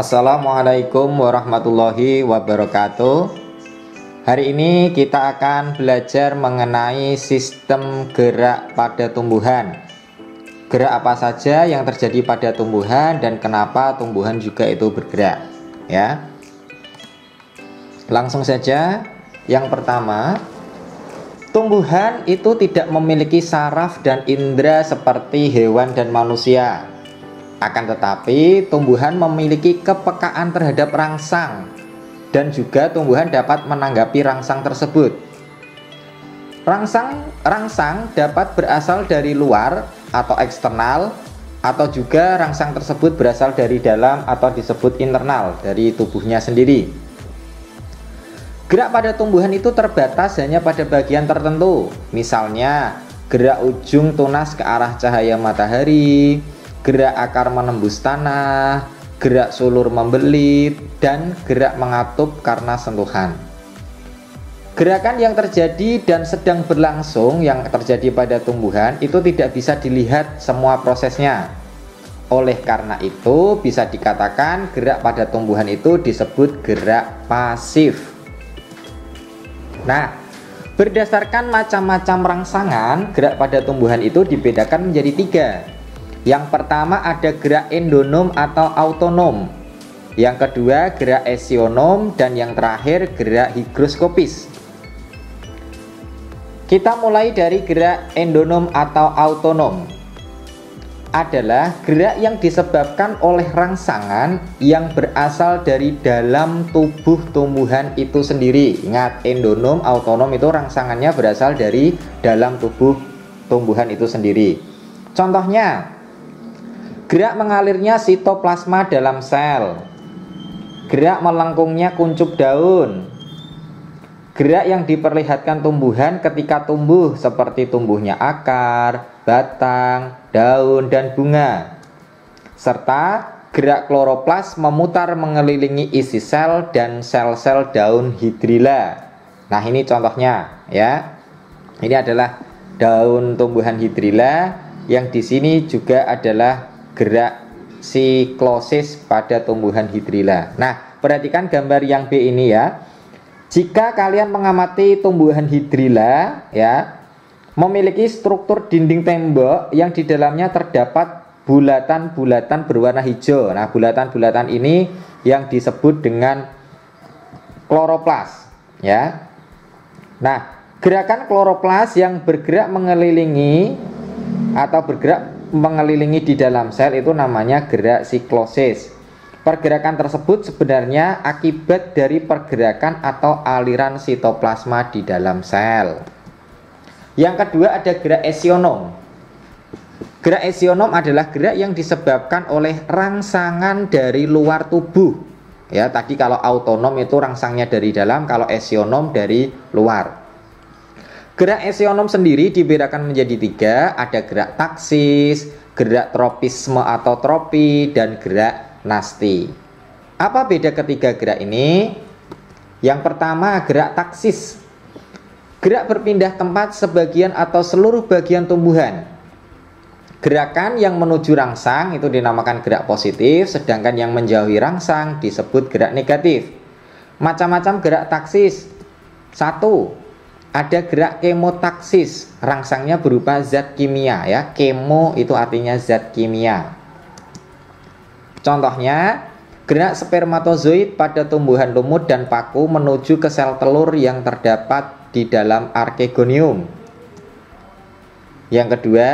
Assalamualaikum warahmatullahi wabarakatuh. Hari ini kita akan belajar mengenai sistem gerak pada tumbuhan. Gerak apa saja yang terjadi pada tumbuhan dan kenapa tumbuhan juga itu bergerak, ya. Langsung saja. Yang pertama, tumbuhan itu tidak memiliki saraf dan indera seperti hewan dan manusia. Akan tetapi tumbuhan memiliki kepekaan terhadap rangsang dan juga tumbuhan dapat menanggapi rangsang tersebut. Rangsang dapat berasal dari luar atau eksternal, atau juga rangsang tersebut berasal dari dalam atau disebut internal dari tubuhnya sendiri. Gerak pada tumbuhan itu terbatas hanya pada bagian tertentu, misalnya gerak ujung tunas ke arah cahaya matahari, gerak akar menembus tanah, gerak sulur membelit, dan gerak mengatup karena sentuhan. Gerakan yang terjadi dan sedang berlangsung yang terjadi pada tumbuhan itu tidak bisa dilihat semua prosesnya. Oleh karena itu bisa dikatakan gerak pada tumbuhan itu disebut gerak pasif. Nah, berdasarkan macam-macam rangsangan, gerak pada tumbuhan itu dibedakan menjadi 3. Yang pertama ada gerak endonom atau autonom. Yang kedua gerak esionom, dan yang terakhir gerak higroskopis. Kita mulai dari gerak endonom atau autonom. Adalah gerak yang disebabkan oleh rangsangan yang berasal dari dalam tubuh tumbuhan itu sendiri. Ingat, endonom, autonom itu rangsangannya berasal dari dalam tubuh tumbuhan itu sendiri. Contohnya, gerak mengalirnya sitoplasma dalam sel, gerak melengkungnya kuncup daun, gerak yang diperlihatkan tumbuhan ketika tumbuh seperti tumbuhnya akar, batang, daun, dan bunga, serta gerak kloroplas memutar mengelilingi isi sel dan sel-sel daun hidrilla. Nah, ini contohnya, ya. Ini adalah daun tumbuhan hidrilla, yang di sini juga adalah gerak siklosis pada tumbuhan hidrilla. Nah, perhatikan gambar yang B ini, ya. Jika kalian mengamati tumbuhan hidrilla, ya, memiliki struktur dinding tembok yang di dalamnya terdapat bulatan-bulatan berwarna hijau. Nah, bulatan-bulatan ini yang disebut dengan kloroplas, ya. Nah, gerakan kloroplas yang bergerak mengelilingi atau bergerak mengelilingi di dalam sel itu namanya gerak siklosis. Pergerakan tersebut sebenarnya akibat dari pergerakan atau aliran sitoplasma di dalam sel. Yang kedua ada gerak esionom. Gerak esionom adalah gerak yang disebabkan oleh rangsangan dari luar tubuh. Ya, tadi kalau autonom itu rangsangnya dari dalam, kalau esionom dari luar. Gerak esionom sendiri dibedakan menjadi 3, ada gerak taksis, gerak tropisme atau tropi, dan gerak nasti. Apa beda ketiga gerak ini? Yang pertama gerak taksis. Gerak berpindah tempat sebagian atau seluruh bagian tumbuhan. Gerakan yang menuju rangsang itu dinamakan gerak positif, sedangkan yang menjauhi rangsang disebut gerak negatif. Macam-macam gerak taksis. 1. Ada gerak kemotaksis, rangsangnya berupa zat kimia, ya. Kemo itu artinya zat kimia. Contohnya, gerak spermatozoid pada tumbuhan lumut dan paku menuju ke sel telur yang terdapat di dalam archegonium. Yang kedua,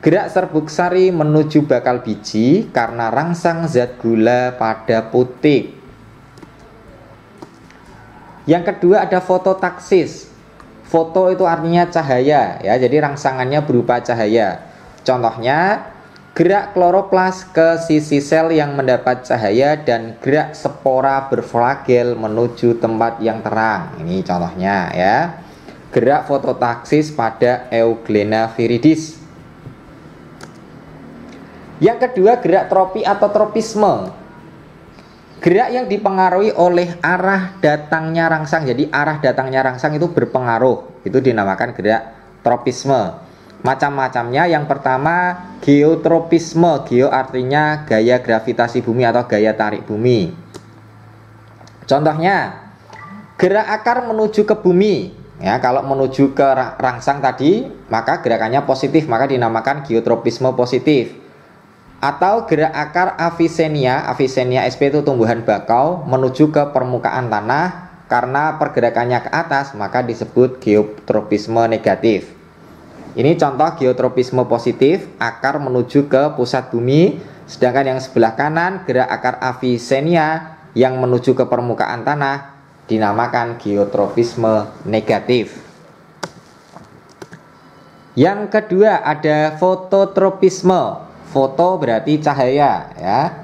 gerak serbuk sari menuju bakal biji karena rangsang zat gula pada putik. Yang kedua ada fototaksis. Foto itu artinya cahaya, ya. Jadi rangsangannya berupa cahaya. Contohnya, gerak kloroplas ke sisi sel yang mendapat cahaya dan gerak spora berflagel menuju tempat yang terang. Ini contohnya, ya. Gerak fototaksis pada Euglena viridis. Yang kedua gerak tropi atau tropisme. Gerak yang dipengaruhi oleh arah datangnya rangsang. Jadi arah datangnya rangsang itu berpengaruh. Itu dinamakan gerak tropisme. Macam-macamnya, yang pertama geotropisme. Geo artinya gaya gravitasi bumi atau gaya tarik bumi. Contohnya, gerak akar menuju ke bumi. Ya, kalau menuju ke rangsang tadi, maka gerakannya positif, maka dinamakan geotropisme positif. Atau gerak akar Avicennia, Avicennia sp itu tumbuhan bakau, menuju ke permukaan tanah, karena pergerakannya ke atas, maka disebut geotropisme negatif. Ini contoh geotropisme positif, akar menuju ke pusat bumi. Sedangkan yang sebelah kanan, gerak akar Avicennia yang menuju ke permukaan tanah, dinamakan geotropisme negatif. Yang kedua ada fototropisme. Foto berarti cahaya, ya.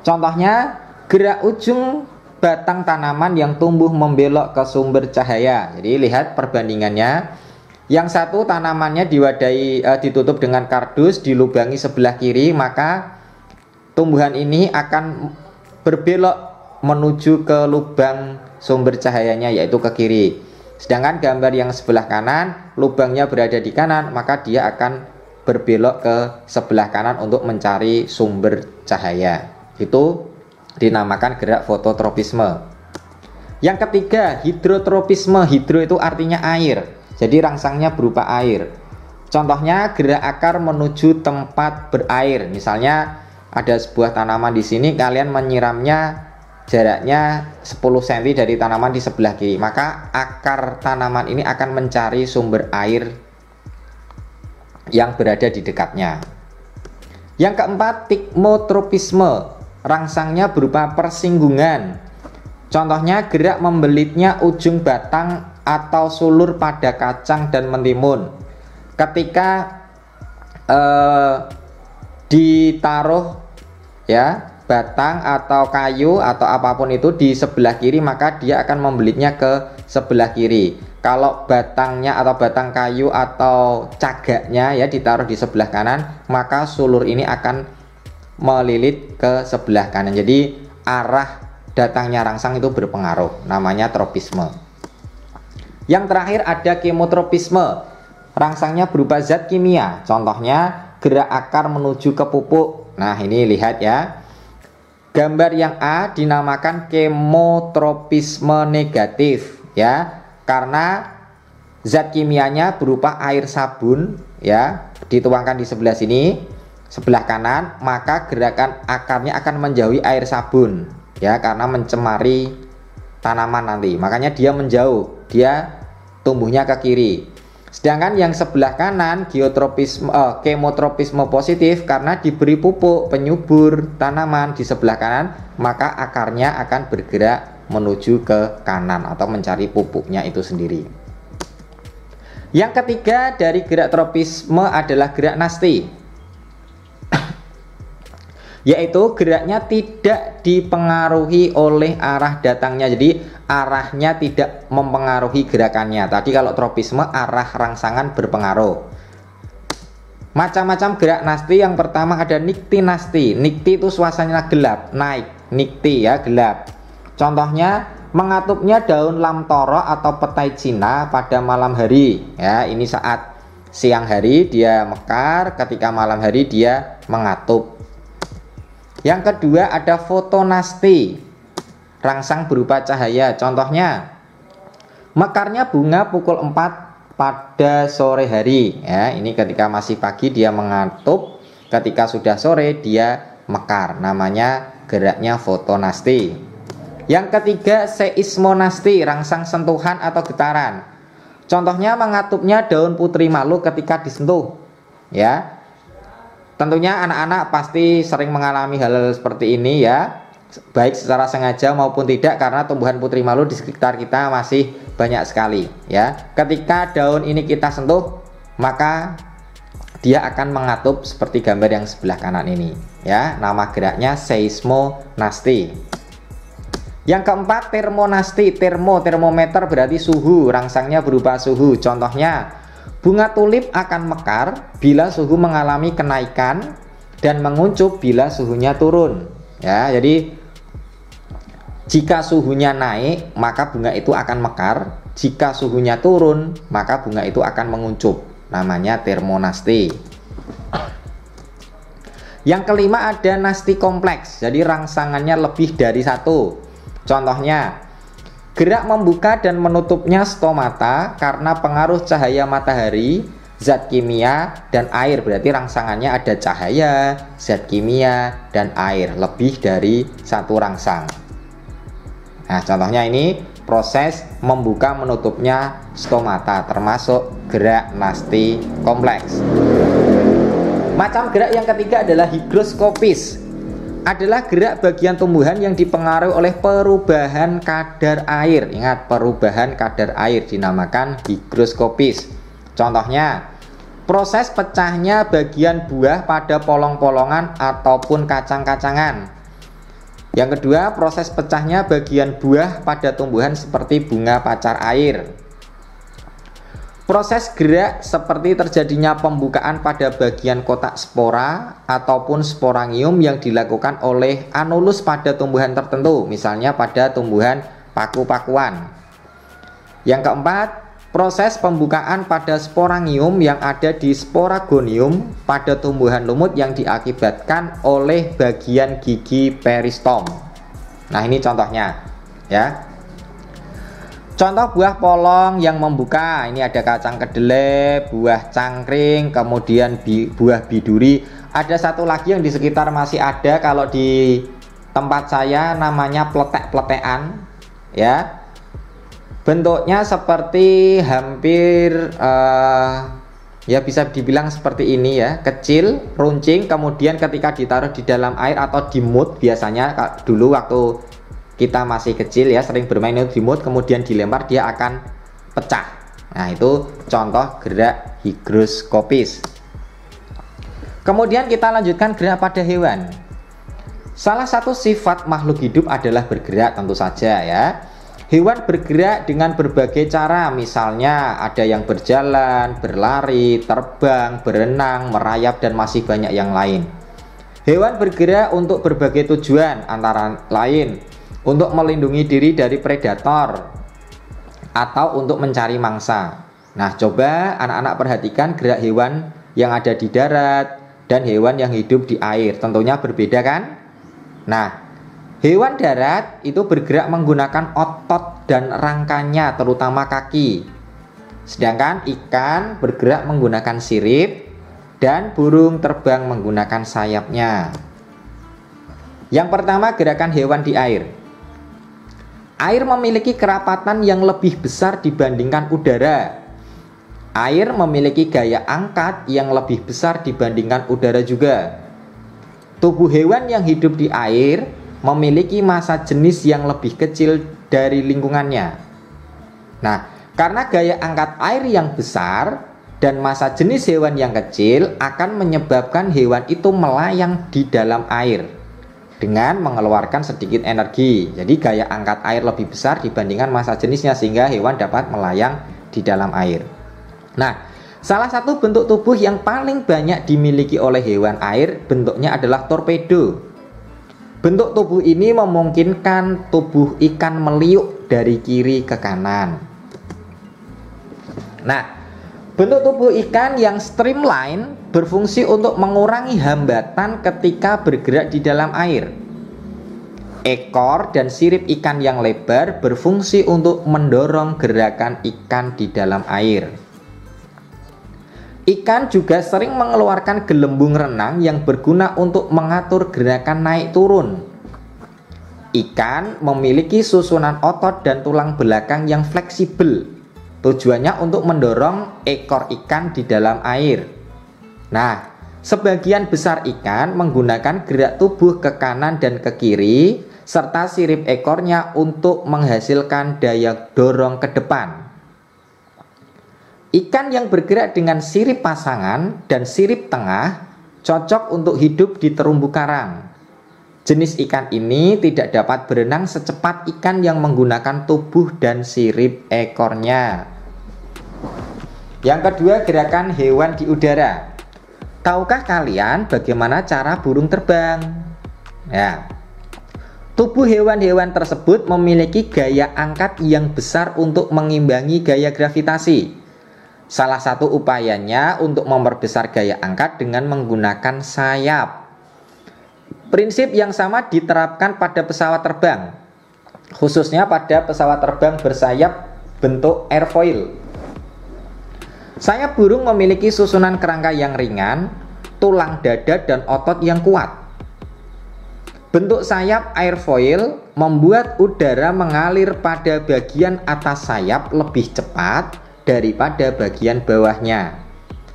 Contohnya, gerak ujung batang tanaman yang tumbuh membelok ke sumber cahaya. Jadi lihat perbandingannya. Yang satu tanamannya diwadahi ditutup dengan kardus, dilubangi sebelah kiri, maka tumbuhan ini akan berbelok menuju ke lubang sumber cahayanya, yaitu ke kiri. Sedangkan gambar yang sebelah kanan, lubangnya berada di kanan, maka dia akan berbelok ke sebelah kanan untuk mencari sumber cahaya. Itu dinamakan gerak fototropisme. Yang ketiga, hidrotropisme. Hidro itu artinya air. Jadi rangsangnya berupa air. Contohnya gerak akar menuju tempat berair. Misalnya ada sebuah tanaman di sini, kalian menyiramnya jaraknya 10 cm dari tanaman di sebelah kiri. Maka akar tanaman ini akan mencari sumber air yang berada di dekatnya. Yang keempat, tikmotropisme. Rangsangnya berupa persinggungan. Contohnya gerak membelitnya ujung batang atau sulur pada kacang dan mentimun. Ketika ditaruh ya batang atau kayu atau apapun itu di sebelah kiri, maka dia akan membelitnya ke sebelah kiri. Kalau batangnya atau batang kayu atau cagaknya ya ditaruh di sebelah kanan, maka sulur ini akan melilit ke sebelah kanan. Jadi arah datangnya rangsang itu berpengaruh, namanya tropisme. Yang terakhir ada kemotropisme. Rangsangnya berupa zat kimia. Contohnya gerak akar menuju ke pupuk. Nah, ini lihat ya. Gambar yang A dinamakan kemotropisme negatif ya, karena zat kimianya berupa air sabun ya, dituangkan di sebelah sini, sebelah kanan, maka gerakan akarnya akan menjauhi air sabun ya, karena mencemari tanaman nanti. Makanya dia menjauh, dia tumbuhnya ke kiri. Sedangkan yang sebelah kanan kemotropisme positif, karena diberi pupuk penyubur tanaman di sebelah kanan, maka akarnya akan bergerak menuju ke kanan atau mencari pupuknya itu sendiri. Yang ketiga dari gerak tropisme adalah gerak nasti, yaitu geraknya tidak dipengaruhi oleh arah datangnya. Jadi arahnya tidak mempengaruhi gerakannya. Tadi kalau tropisme arah rangsangan berpengaruh. Macam-macam gerak nasti. Yang pertama ada nikti nasti. Nikti itu suasananya gelap, naik. Nikti ya, gelap. Contohnya mengatupnya daun lamtoro atau petai Cina pada malam hari ya. Ini saat siang hari dia mekar, ketika malam hari dia mengatup. Yang kedua ada fotonasti. Rangsang berupa cahaya. Contohnya mekarnya bunga pukul 4 pada sore hari ya. Ini ketika masih pagi dia mengatup, ketika sudah sore dia mekar. Namanya geraknya fotonasti. Yang ketiga seismonasti, rangsang sentuhan atau getaran. Contohnya mengatupnya daun putri malu ketika disentuh ya. Tentunya anak-anak pasti sering mengalami hal seperti ini ya, baik secara sengaja maupun tidak, karena tumbuhan putri malu di sekitar kita masih banyak sekali ya. Ketika daun ini kita sentuh, maka dia akan mengatup seperti gambar yang sebelah kanan ini ya. Nama geraknya seismonasti. Yang keempat termonasti. Termometer berarti suhu, rangsangnya berupa suhu. Contohnya bunga tulip akan mekar bila suhu mengalami kenaikan dan menguncup bila suhunya turun ya. Jadi jika suhunya naik, maka bunga itu akan mekar. Jika suhunya turun, maka bunga itu akan menguncup. namanya termonasti. Yang kelima ada nasti kompleks, jadi rangsangannya lebih dari satu. Contohnya, gerak membuka dan menutupnya stomata karena pengaruh cahaya matahari, zat kimia, dan air. Berarti rangsangannya ada cahaya, zat kimia, dan air. Lebih dari satu rangsang. Nah, contohnya ini proses membuka menutupnya stomata, termasuk gerak nasti kompleks. Macam gerak yang ketiga adalah higroskopis. Adalah gerak bagian tumbuhan yang dipengaruhi oleh perubahan kadar air. Ingat, perubahan kadar air dinamakan higroskopis. Contohnya, proses pecahnya bagian buah pada polong-polongan ataupun kacang-kacangan. Yang kedua, proses pecahnya bagian buah pada tumbuhan seperti bunga pacar air. Proses gerak seperti terjadinya pembukaan pada bagian kotak spora ataupun sporangium yang dilakukan oleh anulus pada tumbuhan tertentu, misalnya pada tumbuhan paku-pakuan. Yang keempat, proses pembukaan pada sporangium yang ada di sporagonium pada tumbuhan lumut yang diakibatkan oleh bagian gigi peristom. Nah, ini contohnya ya. Contoh buah polong yang membuka, ini ada kacang kedelai, buah cangkring, kemudian buah biduri. Ada satu lagi yang di sekitar masih ada, kalau di tempat saya namanya pletek-pletekan ya. Bentuknya seperti hampir ya bisa dibilang seperti ini ya, kecil, runcing, kemudian ketika ditaruh di dalam air atau di mud, biasanya dulu waktu kita masih kecil ya sering bermain di mud, kemudian dilempar dia akan pecah. Nah, itu contoh gerak higroskopis. Kemudian kita lanjutkan gerak pada hewan. Salah satu sifat makhluk hidup adalah bergerak, tentu saja ya. Hewan bergerak dengan berbagai cara, misalnya ada yang berjalan, berlari, terbang, berenang, merayap, dan masih banyak yang lain. Hewan bergerak untuk berbagai tujuan, antara lain untuk melindungi diri dari predator atau untuk mencari mangsa. Nah, coba anak-anak perhatikan gerak hewan yang ada di darat dan hewan yang hidup di air. Tentunya berbeda kan? Nah, hewan darat itu bergerak menggunakan otot dan rangkanya, terutama kaki. Sedangkan ikan bergerak menggunakan sirip dan burung terbang menggunakan sayapnya. Yang pertama, gerakan hewan di air. Air memiliki kerapatan yang lebih besar dibandingkan udara. Air memiliki gaya angkat yang lebih besar dibandingkan udara juga. Tubuh hewan yang hidup di air memiliki massa jenis yang lebih kecil dari lingkungannya. Nah, karena gaya angkat air yang besar dan massa jenis hewan yang kecil akan menyebabkan hewan itu melayang di dalam air dengan mengeluarkan sedikit energi. Jadi gaya angkat air lebih besar dibandingkan massa jenisnya, sehingga hewan dapat melayang di dalam air. Nah, salah satu bentuk tubuh yang paling banyak dimiliki oleh hewan air bentuknya adalah torpedo. Bentuk tubuh ini memungkinkan tubuh ikan meliuk dari kiri ke kanan. Nah, bentuk tubuh ikan yang streamline berfungsi untuk mengurangi hambatan ketika bergerak di dalam air. Ekor dan sirip ikan yang lebar berfungsi untuk mendorong gerakan ikan di dalam air. Ikan juga sering mengeluarkan gelembung renang yang berguna untuk mengatur gerakan naik turun. Ikan memiliki susunan otot dan tulang belakang yang fleksibel. Tujuannya untuk mendorong ekor ikan di dalam air. Nah, sebagian besar ikan menggunakan gerak tubuh ke kanan dan ke kiri, serta sirip ekornya untuk menghasilkan daya dorong ke depan. Ikan yang bergerak dengan sirip pasangan dan sirip tengah cocok untuk hidup di terumbu karang. Jenis ikan ini tidak dapat berenang secepat ikan yang menggunakan tubuh dan sirip ekornya. Yang kedua, gerakan hewan di udara. Tahukah kalian bagaimana cara burung terbang? Ya. Tubuh hewan-hewan tersebut memiliki gaya angkat yang besar untuk mengimbangi gaya gravitasi. Salah satu upayanya untuk memperbesar gaya angkat dengan menggunakan sayap. Prinsip yang sama diterapkan pada pesawat terbang, khususnya pada pesawat terbang bersayap bentuk airfoil. Sayap burung memiliki susunan kerangka yang ringan, tulang dada dan otot yang kuat. Bentuk sayap airfoil membuat udara mengalir pada bagian atas sayap lebih cepat daripada bagian bawahnya,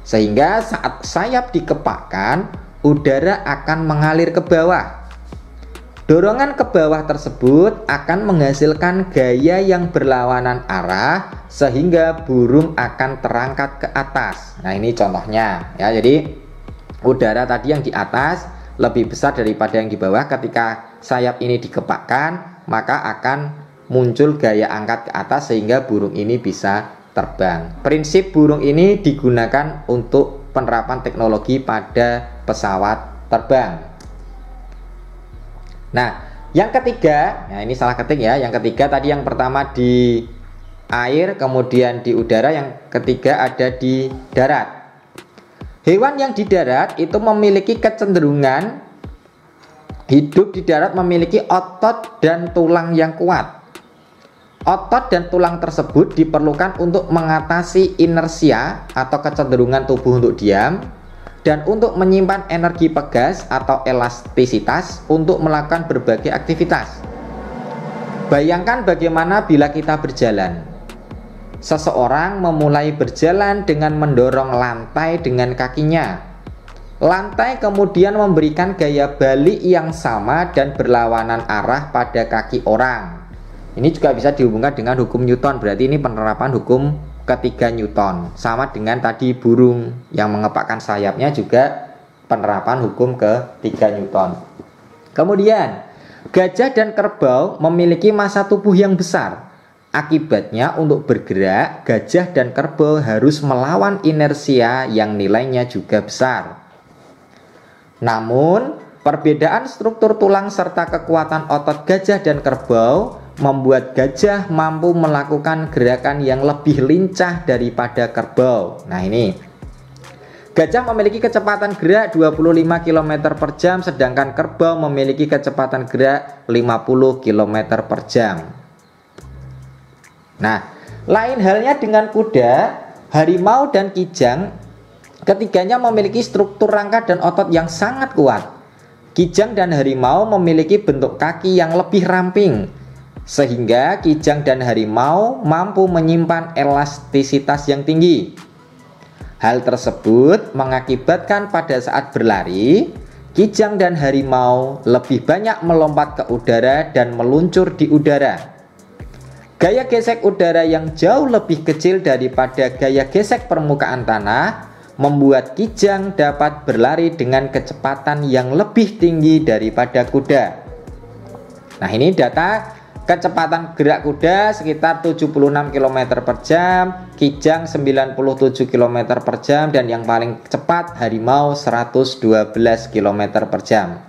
sehingga saat sayap dikepakkan, udara akan mengalir ke bawah. Dorongan ke bawah tersebut akan menghasilkan gaya yang berlawanan arah, sehingga burung akan terangkat ke atas. Nah, ini contohnya ya. Jadi udara tadi yang di atas lebih besar daripada yang di bawah. Ketika sayap ini dikepakkan, maka akan muncul gaya angkat ke atas sehingga burung ini bisa terbang. Prinsip burung ini digunakan untuk penerapan teknologi pada pesawat terbang. Nah, yang ketiga, nah ini salah ketik ya. Yang ketiga tadi, yang pertama di air, kemudian di udara, yang ketiga ada di darat. Hewan yang di darat itu memiliki kecenderungan hidup di darat memiliki otot dan tulang yang kuat. Otot dan tulang tersebut diperlukan untuk mengatasi inersia atau kecenderungan tubuh untuk diam, dan untuk menyimpan energi pegas atau elastisitas untuk melakukan berbagai aktivitas. Bayangkan bagaimana bila kita berjalan. Seseorang memulai berjalan dengan mendorong lantai dengan kakinya. Lantai kemudian memberikan gaya balik yang sama dan berlawanan arah pada kaki orang. Ini juga bisa dihubungkan dengan hukum Newton. Berarti ini penerapan hukum ketiga Newton. Sama dengan tadi burung yang mengepakkan sayapnya, juga penerapan hukum ketiga Newton. Kemudian gajah dan kerbau memiliki massa tubuh yang besar. Akibatnya untuk bergerak, gajah dan kerbau harus melawan inersia yang nilainya juga besar. Namun perbedaan struktur tulang serta kekuatan otot gajah dan kerbau membuat gajah mampu melakukan gerakan yang lebih lincah daripada kerbau. Nah, ini gajah memiliki kecepatan gerak 25 km per jam, sedangkan kerbau memiliki kecepatan gerak 50 km per jam. Nah, lain halnya dengan kuda, harimau dan kijang. Ketiganya memiliki struktur rangka dan otot yang sangat kuat. Kijang dan harimau memiliki bentuk kaki yang lebih ramping, sehingga kijang dan harimau mampu menyimpan elastisitas yang tinggi. Hal tersebut mengakibatkan pada saat berlari, kijang dan harimau lebih banyak melompat ke udara dan meluncur di udara. Gaya gesek udara yang jauh lebih kecil daripada gaya gesek permukaan tanah membuat kijang dapat berlari dengan kecepatan yang lebih tinggi daripada kuda. Nah, ini data kecepatan gerak kuda sekitar 76 km per jam, kijang 97 km per jam, dan yang paling cepat harimau 112 km per jam.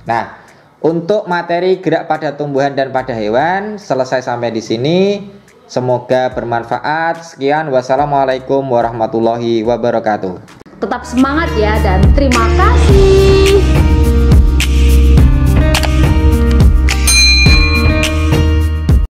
Nah, untuk materi gerak pada tumbuhan dan pada hewan selesai sampai di sini. Semoga bermanfaat. Sekian, wassalamualaikum warahmatullahi wabarakatuh. Tetap semangat ya, dan terima kasih.